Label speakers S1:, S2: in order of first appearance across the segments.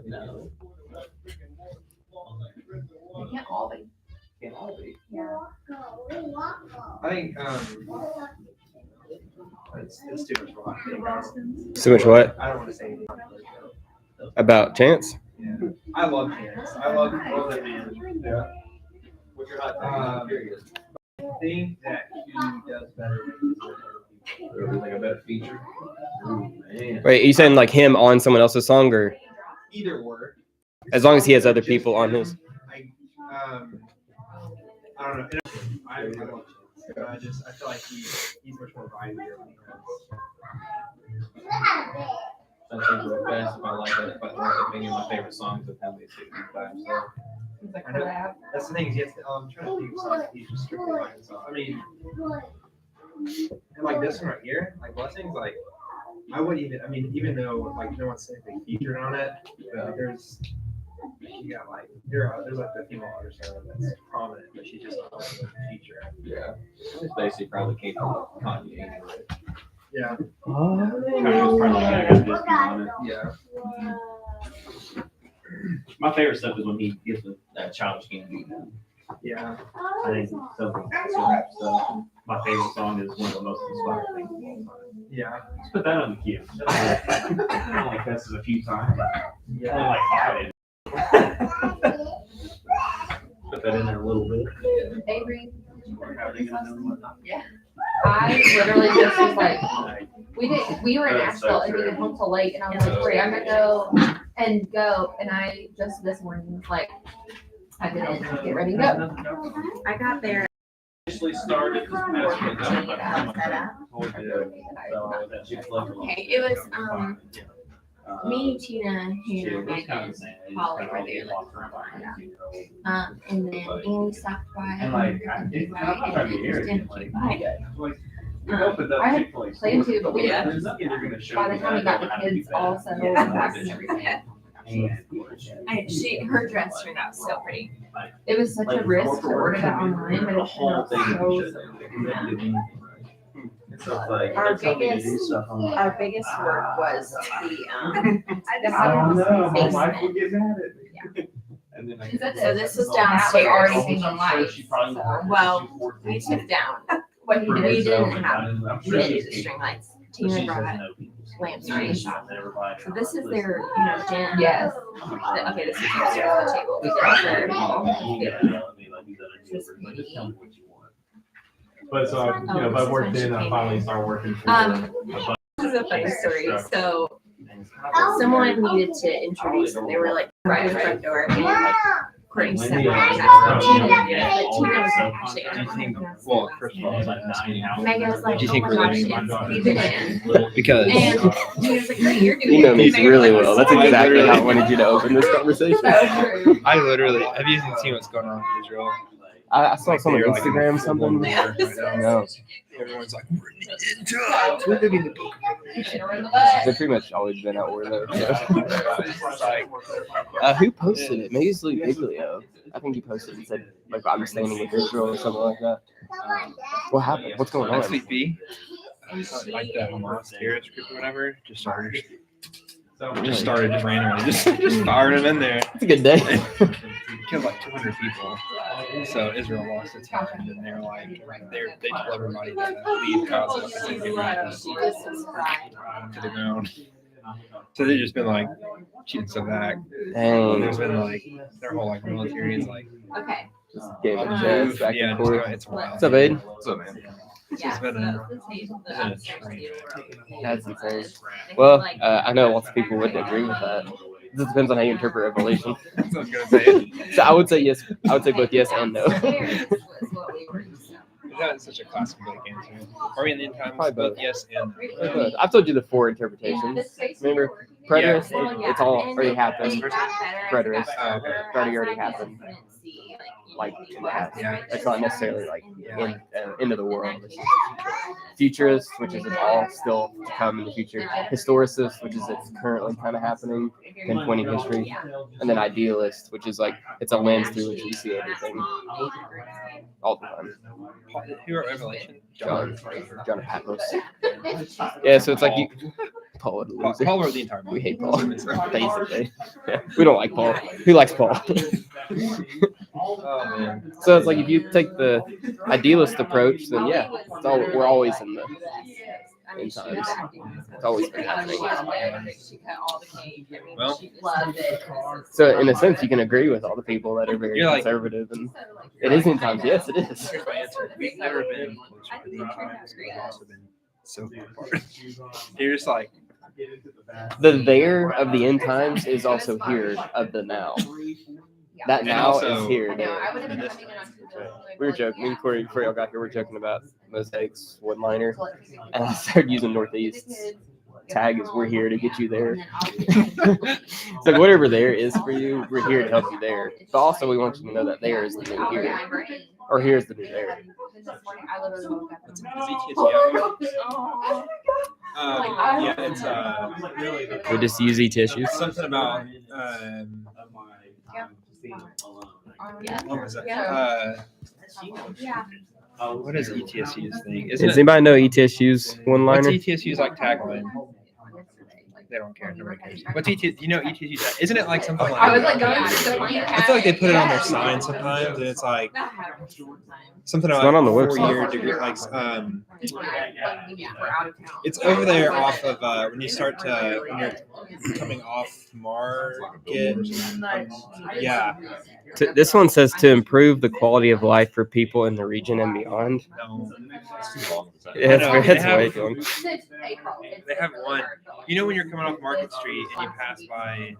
S1: No.
S2: They can't all be.
S1: Can't all be.
S2: Yeah.
S3: I think it's too much rock.
S4: So much what?
S3: I don't want to say anything.
S4: About Chance?
S3: Yeah. I love Chance. I love that man.
S1: Yeah. What's your hot take? Curious.
S3: I think that he does better than
S1: Or like a better feature. Ooh, man.
S4: Wait, are you saying like him on someone else's song, or
S3: either or.
S4: as long as he has other people on his?
S3: I don't know. I love Chance. I feel like he's much more vibey than he
S1: I think real fast if I like it, if I like opinion, my favorite songs of him is 65. So
S2: It's like
S3: I know.
S2: collab.
S3: That's the thing. Is I'm trying to think of songs he's just strictly by himself. I mean, and like this one right here, like Blessings, like I wouldn't even. I mean, even though like no one's saying they featured on it, like, there's you got like there's like the female artist on it that's prominent, but she's just not like a feature.
S1: yeah, it's basically probably came from Kanye anyway.
S3: Yeah.
S5: Kanye's probably got a good discount on it.
S3: Yeah.
S5: My favorite stuff is when he gets with that Childish Gambino.
S3: Yeah.
S5: I think some rap stuff. My favorite song is one of the most inspiring things.
S3: Yeah.
S5: Let's put that on the queue. I only cussed it a few times. Only like 5. Put that in there a little bit.
S2: Avery,
S5: How are they gonna know what not?
S2: I literally just was like, we were in Nashville and we get home till late, and I was like, Corey, I'm gonna go, and I just this morning was like, I didn't get ready to go.
S6: I got there.
S5: Officially started this past week.
S6: Set up. Okay, it was me, Tina, Hannah, Megan, Holly were there like and then Annie stopped by.
S5: And like, I'm trying to hear it.
S2: I had planned to, but we by the time we got the kids all settled and back and everything,
S6: Her dress turned out so pretty.
S2: it was such a risk to order that online, but it turned out so.
S6: Our biggest work was the
S5: I don't know, my
S6: basement.
S5: wife would get mad at me. And then
S2: She said
S6: So this was
S2: that was already
S6: downstairs.
S2: hanging lights.
S6: So, well, we took it down.
S2: What he
S6: We
S2: did.
S6: didn't have the string lights. Tina brought lamps from the shop. So this is their, gym.
S2: Yes.
S6: Okay, this is upstairs the table. We did
S5: But so, if I worked in, I finally started working for
S6: This is a funny story. So someone needed to introduce them. They were like right in the front door. And Courtney said, Tina was like, actually, I don't know.
S4: Well, first of all,
S6: Megan was like,
S4: Do you
S6: oh
S4: think
S6: my gosh,
S4: really-
S6: it's been.
S4: because
S6: And he was like, great, you're doing
S4: you know me
S6: it. Megan
S4: really
S6: was
S4: well.
S6: like,
S4: That's
S6: so
S4: exactly how I wanted you to open this conversation.
S2: true.
S7: I literally have you seen what's going on in Israel?
S4: I saw some on
S7: They're like-
S4: Instagram something.
S6: Yeah.
S4: No,
S7: Everyone's like, we're ninjas. We're living the book.
S4: they've pretty much always been at war though.
S7: It's like,
S4: Who posted it? Maybe it's Luke Biglio. I think he posted and said like I'm standing with Israel or something like that. What happened? What's going on?
S7: Next week, B, like the Hamas terrorist group or whatever, just started just randomly, just fired them in there.
S4: It's a good day.
S7: Killed like 200 people. So Israel lost its hand, and they're like, they told everybody to leave Gaza and get back to the ground. So they've just been like shooting some back.
S4: Dang.
S7: There's been like their whole like military is like
S6: Okay.
S4: Just gave it a
S7: on the
S4: chance
S7: move.
S4: back
S7: Yeah,
S4: and
S7: just
S4: forth.
S7: go, it's wild.
S4: What's up, Aiden?
S7: What's up, man? It's
S6: Yeah.
S7: just been a
S4: That's insane. Well, I know lots of people wouldn't agree with that. It just depends on how you interpret Revelation.
S7: That's what I was gonna say.
S4: So I would say yes. I would say both yes and no.
S7: That's such a classic Blake answer. Are we in the end times?
S4: Probably
S7: Both
S4: both.
S7: yes and
S4: Both. I've told you the 4 interpretations. Remember, preterist, it's all already happened. Preterist, it's already happened. Like in the past.
S7: Yeah.
S4: It's not necessarily like end of the world. It's just futurist, which is it's all still to come in the future. Historicist, which is it's currently kind of happening, pinpointing history, and then idealist, which is like it's a lens through which you see everything all the time.
S7: who wrote Revelation?
S4: John Patmos. Yeah, so it's like Paul the
S7: Paul,
S4: loser.
S7: Paul wrote the entire book.
S4: We hate Paul. Basically, yeah, we don't like Paul. Who likes Paul?
S3: Oh, man.
S4: So it's like if you take the idealist approach, then yeah, we're always in the in times. It's always been happening.
S7: Well,
S4: So in a sense, you can agree with all the people that are very
S7: You're like-
S4: conservative, and it is in times. Yes, it is.
S7: here's my answer. We've never been closer to the end times. We've also been so far apart. You're just like,
S4: The there of the end times is also here of the now. That
S7: And
S4: now
S7: also-
S4: is here.
S2: I know, I would have
S7: And
S2: been
S7: this-
S2: coming in on Tuesday.
S4: We were joking. Me and Corey, before y'all got here, we were joking about Mosaic's wood liner, and I started using Northeast's tag as we're here to get you there. So whatever there is for you, we're here to help you there. But also, we want you to know that there is the new here, or here's the new there.
S7: what's ETSU? Yeah, it's
S4: We just use tissues.
S7: something about what was that? What is ETSU's thing? Isn't
S4: Does
S7: it?
S4: anybody know ETSU's one
S7: What's
S4: liner?
S7: ETSU's like tagline? They don't care. Nobody cares. What's ETSU? You know ETSU's tag? Isn't it like something like?
S2: I was like going to
S7: I feel like they put it on their sign sometimes, and it's like something
S4: It's
S7: about
S4: not on the
S7: 4-year
S4: website.
S7: degree. Like it's over there off of when you start to when you're coming off Market. Yeah.
S4: This one says to improve the quality of life for people in the region and beyond.
S7: No.
S4: Yeah,
S7: I know,
S4: that's
S7: they
S4: way
S7: have-
S4: long.
S7: They have one. You know when you're coming off Market Street and you pass by,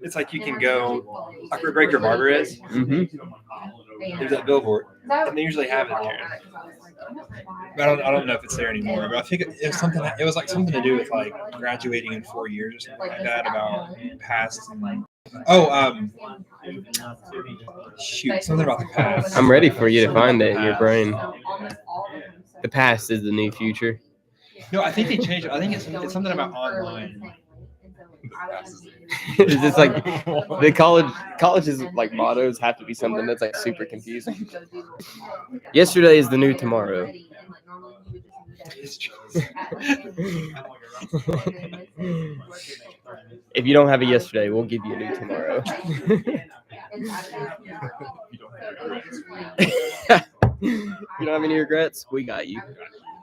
S7: it's like you can go like where Breaker Barber is. There's that billboard, and they usually have it there. But I don't know if it's there anymore. But I think it was something. It was like something to do with like graduating in 4 years or something like that. About past. Shoot, something about the past.
S4: I'm ready for you to find it in your brain. The past is the new future.
S7: No, I think they changed it. I think it's something about online.
S4: It's just like the college's like mottos have to be something that's like super confusing. Yesterday is the new tomorrow. If you don't have a yesterday, we'll give you a new tomorrow. You don't have any regrets? We got you.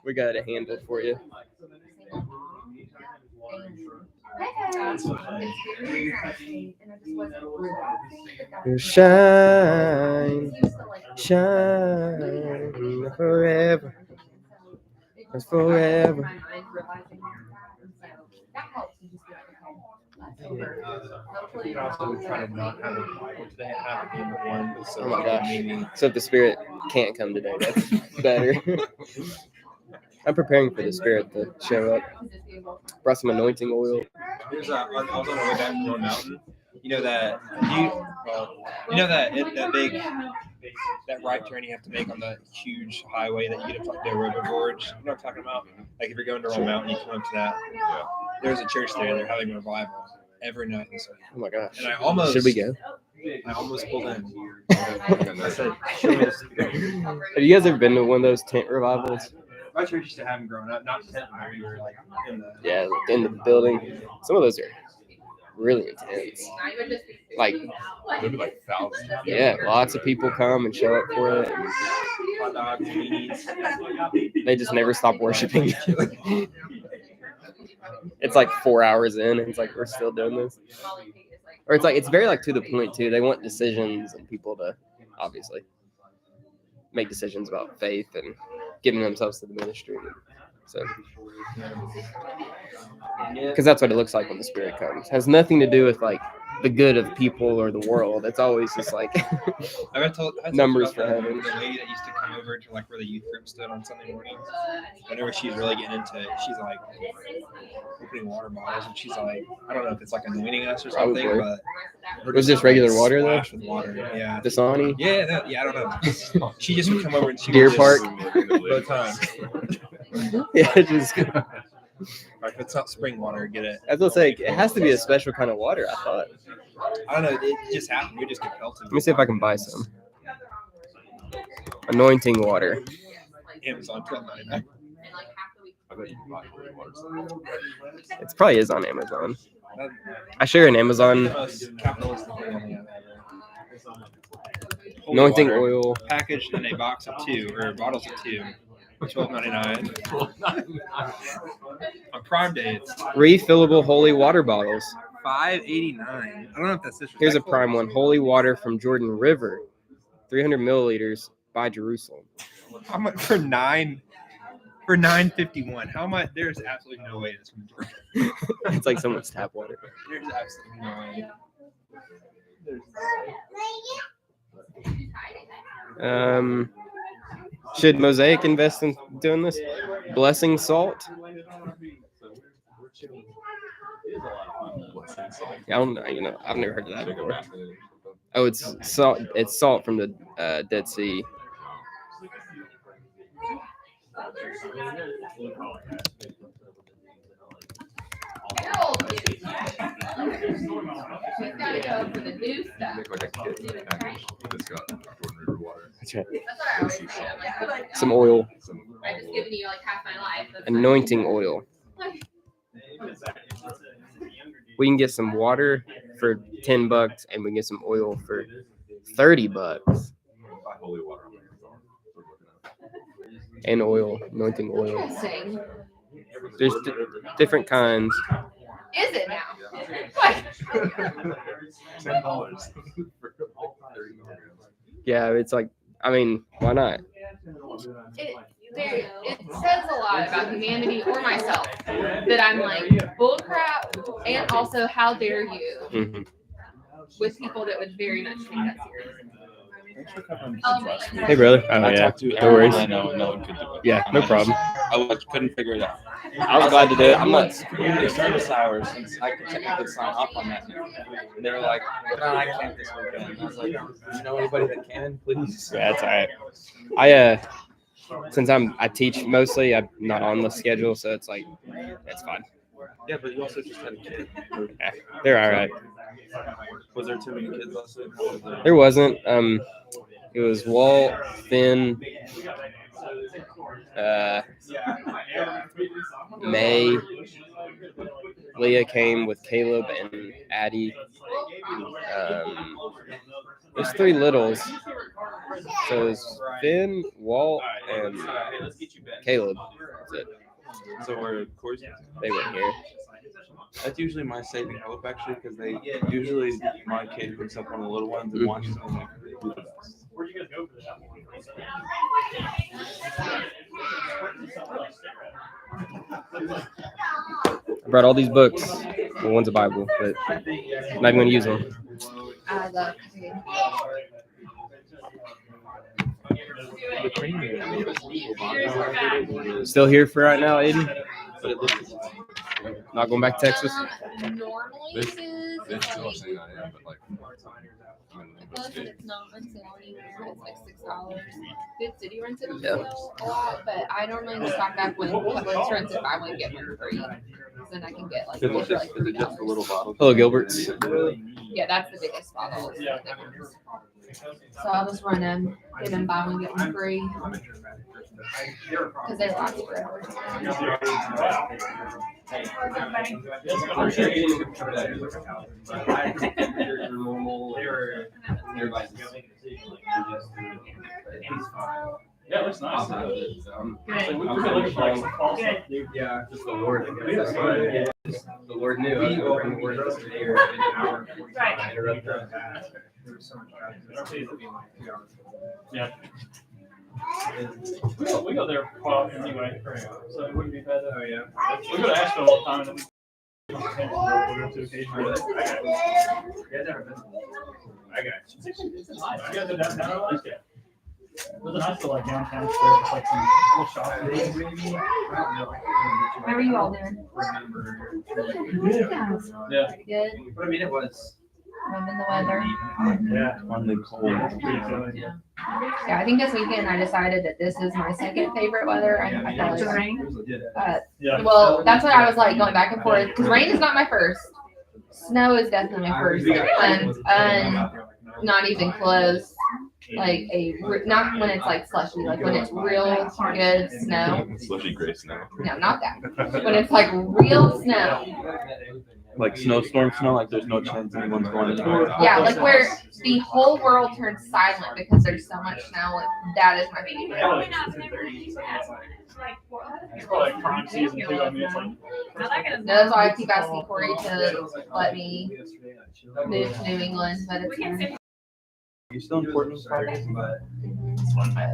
S4: We got it handled for you. Shine, shine forever. That's forever.
S7: You can also try to not have it today. Have it in one. So
S4: Oh my gosh.
S7: maybe
S4: So if the spirit can't come today, that's better. I'm preparing for the spirit to show up. Brought some anointing oil.
S7: there's I was on the way back from Roan Mountain. You know that that big that right turn you have to make on the huge highway that you get up to like the River Gorge. You know what I'm talking about? Like if you're going to Roan Mountain, you come up to that. There's a church there. They're having a revival every night this week.
S4: Oh my gosh.
S7: And I almost
S4: Should we go?
S7: I almost pulled in. I said, "Show me the spirit."
S4: Have you guys ever been to one of those tent revivals?
S7: My church used to have them growing up, not tent, but we were like in the.
S4: Yeah, into the building. Some of those are really intense. Like,
S5: Maybe like thousands.
S4: yeah, lots of people come and show up for it. And
S7: Hot dogs, weenies.
S4: they just never stop worshiping. It's like 4 hours in, and it's like we're still doing this. Or it's like it's very like to the point too. They want decisions and people to obviously make decisions about faith and giving themselves to the ministry. So, because that's what it looks like when the Spirit comes. It has nothing to do with like the good of people or the world. It's always just like
S7: I told
S4: Numbers
S7: about
S4: for heaven.
S7: The lady that used to come over to like where the youth group stood on Sunday mornings. Whenever she's really getting into it, she's like opening water bottles, and she's like, I don't know if it's like anointing us or something,
S4: Probably.
S7: but we're
S4: Was
S7: just
S4: this regular water, though?
S7: splashed with water. Yeah.
S4: Dasani.
S7: Yeah, I don't know. She just would come over and she
S4: Deer
S7: would
S4: Park.
S7: Both times.
S4: Yeah, it just
S7: Like if it's not spring water, get it.
S4: as I was saying, it has to be a special kind of water. I thought.
S7: I don't know. It just happened. We just get pelted.
S4: Let me see if I can buy some anointing water.
S7: Amazon $12.99.
S8: bet you can buy holy water somewhere.
S4: It probably is on Amazon. I share an Amazon
S7: Most capitalistic thing on the internet. Holy
S4: anointing
S7: water
S4: oil.
S7: packaged in a box of 2 or bottles of 2, $12.99. On Prime Day, it's
S4: Refillable holy water bottles.
S7: $5.89. I don't know if that's disrespectful.
S4: Here's a prime one. Holy water from Jordan River. 300 milliliters by Jerusalem.
S7: How much for $9.51? How much? There's absolutely no way this from Jordan.
S4: It's like someone's tap water.
S7: There's absolutely no way.
S4: Should Mosaic invest in doing this? Blessing salt? Yeah, I don't know. I've never heard of that before. Oh, it's salt. It's salt from the Dead Sea.
S2: She's gotta go for the new stuff.
S8: Make like a kit package that's got Jordan River water.
S4: That's right.
S2: That's what I always do. I'm like,
S4: Some oil.
S2: I'm just giving you like half my life. That's
S4: Anointing oil. We can get some water for $10 and we can get some oil for $30.
S8: Buy holy water on Amazon.
S4: And oil, anointing oil.
S2: interesting.
S4: There's different kinds.
S2: Is it now? Like,
S8: $10 for 30 milligrams.
S4: Yeah, it's like, I mean, why not?
S2: it says a lot about humanity or myself that I'm like bull crap, and also how dare you
S4: Mm-hmm.
S2: with people that would very much take that seriously.
S4: Hey, brother. Oh,
S9: I
S4: yeah.
S9: talked to
S4: No
S9: everyone
S4: worries.
S9: I know, and no one could do it.
S4: Yeah, no problem.
S9: I couldn't figure it out.
S4: I was glad to do it.
S9: I'm not doing service hours since I could technically sign off on that now. And they were like, no, I can't this weekend. I was like, do you know anybody that can, please?
S4: Yeah, that's all right. I since I teach mostly, I'm not on the schedule, so it's like it's fine.
S9: Yeah, but you also just had a kid.
S4: Yeah, they're all right.
S9: Was there too many kids last week?
S4: There wasn't. It was Walt, Finn, May, Leah came with Caleb and Addie. There's 3 littles. So it was Finn, Walt, and Caleb. That's it.
S9: So we're Corey's.
S4: They were here.
S9: That's usually my saving hope, actually, because they usually my kid picks up one of the little ones and watches them like do the best.
S5: Where'd you guys go for that?
S4: I brought all these books. Well, one's a Bible, but I'm not even going to use them.
S2: I love
S9: The premium.
S4: Still here for right now, Aiden?
S9: But it looks
S4: Not going back to Texas?
S2: Normally
S8: This-
S2: this is
S8: They're still
S2: like,
S8: saying I am, but like, I'm
S2: I feel like it's not on sale anymore. It's like $6. Big City rents it on
S4: Yeah.
S2: sale a lot, but I normally stock back when Publix rents it buy one get one free. 'Cause then I can get like
S9: Is
S2: four
S9: it
S2: for
S9: just,
S2: like
S9: is it just the
S2: $3.
S9: little bottle?
S4: Hello, Gilbert's.
S2: Yeah, that's the biggest bottle. So I'll just run them, get them buy one get one free because they last forever.
S5: Yeah, it looks nice.
S1: Good.
S5: We could look at like some fall stuff, dude.
S3: Yeah, just the Lord.
S1: The Lord knew I was going to bring the word this year in an hour.
S5: Right.
S1: Interrupt her.
S3: There was so much traffic. It'd be like 2 hours.
S5: Yeah. We go there quite often anyway, so it wouldn't be bad.
S3: Oh, yeah.
S5: We go to Asheville all the time. And we go to occasionally.
S3: Yeah, never been. I got you.
S5: It's nice. You guys are downtown, I like it. There's a nice little like downtown square with like some little shops.
S3: Maybe. I don't know.
S2: How are you all doing?
S3: Remember.
S5: Yeah.
S2: Pretty good.
S3: But I mean, it was.
S2: I'm in the weather.
S5: Yeah.
S9: On the cold.
S2: Yeah, I think this weekend I decided that this is my second favorite weather. I felt like rain.
S3: It was legit.
S5: Yeah.
S2: Well, that's what I was like going back and forth because rain is not my first. Snow is definitely my first, and not even close. like not when it's like slushy, like when it's real good snow.
S8: Slushy gray snow.
S2: No, not that. When it's like real snow.
S9: Like snowstorm snow, like there's no chance anyone's going anywhere.
S2: Yeah, like where the whole world turns silent because there's so much snow. Like, that is my favorite.
S5: It's called like prime season too. I mean, it's like.
S2: That's why I keep asking Corey to let me move to New England, but it's fine.
S9: You still in Portland?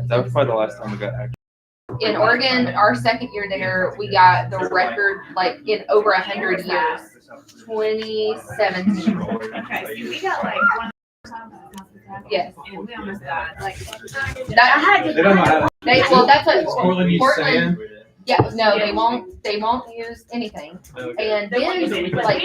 S9: That was probably the last time we got actually.
S2: In Oregon, our second year there, we got the record like in over 100 years. 2017.
S6: Okay, so we got like one.
S2: Yes.
S6: And we almost got like.
S2: That had
S3: They don't know how to.
S2: well, that's what
S3: Portland use
S2: Portland.
S3: sand.
S2: Yeah, no, they won't use anything. And then like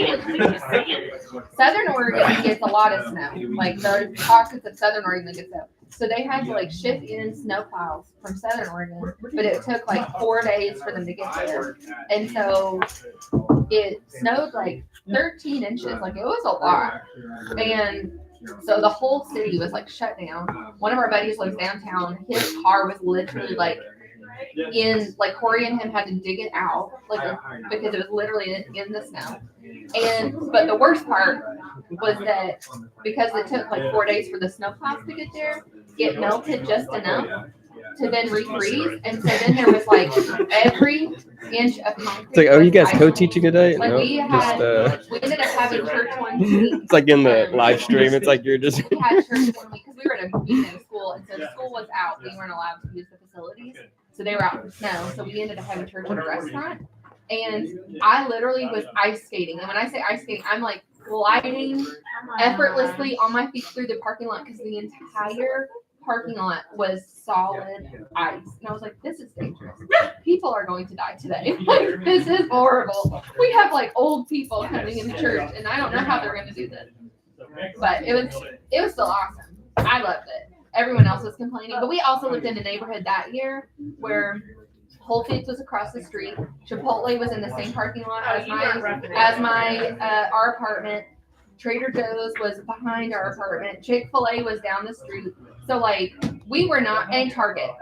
S2: Southern Oregon gets a lot of snow. Like the pockets of Southern Oregon get snow. So they had to like ship in snow plows from Southern Oregon, but it took like 4 days for them to get there. And so it snowed like 13 inches. Like it was a lot. And so the whole city was like shut down. One of our buddies lives downtown. His car was literally like Corey and him had to dig it out, like because it was literally in the snow. But the worst part was that because it took like 4 days for the snowplows to get there, it melted just enough to then refreeze, and so then there was like every inch of concrete.
S4: It's like, oh, you guys
S2: was
S4: co-teaching today?
S2: Like
S4: No,
S2: we ended up having church one week.
S4: it's like in the live stream. It's like you're just.
S2: We had church 1 week because we were in a meeting in school, and so school was out. We weren't allowed to use the facilities, so they were out for snow. So we ended up having church at a restaurant, and I literally was ice skating. And when I say ice skating, I'm like gliding effortlessly on my feet through the parking lot because the entire parking lot was solid ice. And I was like, this is dangerous. People are going to die today. Like, this is horrible. We have like old people coming into church, and I don't know how they're going to do this. But it was still awesome. I loved it. Everyone else was complaining, but we also lived in a neighborhood that year where Whole Foods was across the street. Chipotle was in the same parking lot as my our apartment. Trader Joe's was behind our apartment. Chick-fil-A was down the street. So like we were not, and Target.